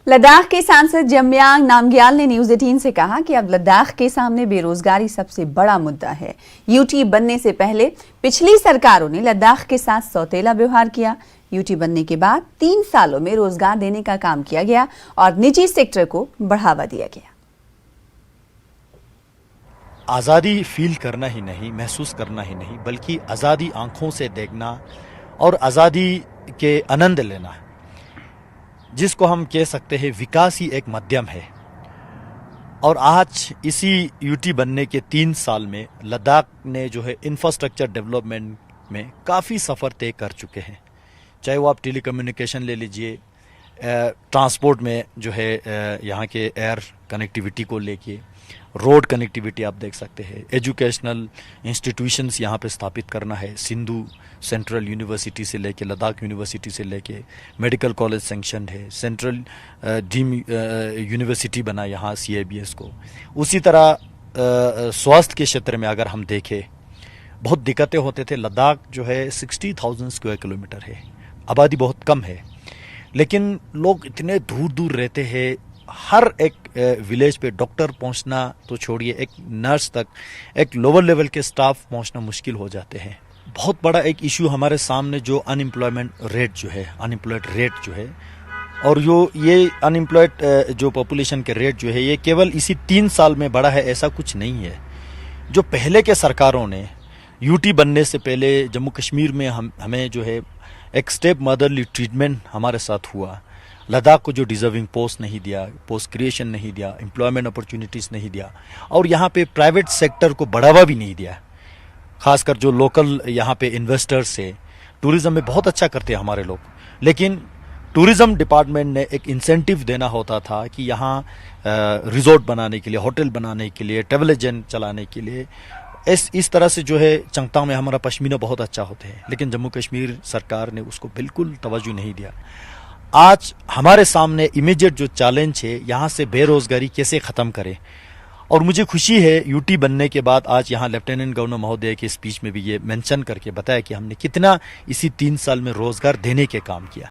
लद्दाख के सांसद जम्यांग नामग्याल ने न्यूज 18 से कहा कि अब लद्दाख के सामने बेरोजगारी सबसे बड़ा मुद्दा है। यूटी बनने से पहले पिछली सरकारों ने लद्दाख के साथ सौतेला व्यवहार किया। यूटी बनने के बाद 3 सालों में रोजगार देने का काम किया गया और निजी सेक्टर को बढ़ावा दिया गया। आज़ादी फील करना ही नहीं, महसूस करना ही नहीं, बल्कि आज़ादी आंखों से देखना और आज़ादी के आनंद लेना, जिसको हम कह सकते हैं विकास ही एक माध्यम है। और आज इसी यूटी बनने के 3 साल में लद्दाख ने जो है इंफ्रास्ट्रक्चर डेवलपमेंट में काफ़ी सफ़र तय कर चुके हैं। चाहे वो आप टेलीकम्युनिकेशन ले लीजिए, ट्रांसपोर्ट में जो है यहाँ के एयर कनेक्टिविटी को लेके, रोड कनेक्टिविटी आप देख सकते हैं, एजुकेशनल इंस्टीट्यूशंस यहाँ पे स्थापित करना है। सिंधु सेंट्रल यूनिवर्सिटी से लेके लद्दाख यूनिवर्सिटी से लेके मेडिकल कॉलेज सेंक्शन है, सेंट्रल डीम यूनिवर्सिटी बना यहाँ CIBS को। उसी तरह स्वास्थ्य के क्षेत्र में अगर हम देखें, बहुत दिक्कतें होते थे। लद्दाख जो है 60,000 स्क्वायर किलोमीटर है, आबादी बहुत कम है, लेकिन लोग इतने दूर दूर रहते हैं। हर एक विलेज पे डॉक्टर पहुंचना तो छोड़िए, एक नर्स तक, एक लोअर लेवल के स्टाफ पहुंचना मुश्किल हो जाते हैं। बहुत बड़ा एक इशू हमारे सामने जो अनएम्प्लॉयमेंट रेट जो है, अनएम्प्लॉयड रेट जो है, और ये अनएम्प्लॉयड जो पॉपुलेशन के रेट जो है, ये केवल इसी 3 साल में बढ़ा है, ऐसा कुछ नहीं है। जो पहले के सरकारों ने यूटी बनने से पहले जम्मू कश्मीर में हमें जो है एक स्टेप मदरली ट्रीटमेंट हमारे साथ हुआ। लद्दाख को जो डिजर्विंग पोस्ट नहीं दिया, पोस्ट क्रिएशन नहीं दिया, एम्प्लॉयमेंट अपॉर्चुनिटीज़ नहीं दिया, और यहाँ पे प्राइवेट सेक्टर को बढ़ावा भी नहीं दिया। खासकर जो लोकल यहाँ पे इन्वेस्टर्स है, टूरिज्म में बहुत अच्छा करते हैं हमारे लोग, लेकिन टूरिज्म डिपार्टमेंट ने एक इंसेंटिव देना होता था कि यहाँ रिजॉर्ट बनाने के लिए, होटल बनाने के लिए, ट्रेवल एजेंट चलाने के लिए, इस तरह से जो है चंगतांग में हमारा पश्मीना बहुत अच्छा होते हैं, लेकिन जम्मू कश्मीर सरकार ने उसको बिल्कुल तवज्जो नहीं दिया। आज हमारे सामने इमीडिएट जो चैलेंज है, यहाँ से बेरोजगारी कैसे ख़त्म करें। और मुझे खुशी है यूटी बनने के बाद आज यहाँ लेफ्टिनेंट गवर्नर महोदय के स्पीच में भी ये मेंशन करके बताया कि हमने कितना इसी 3 साल में रोजगार देने के काम किया।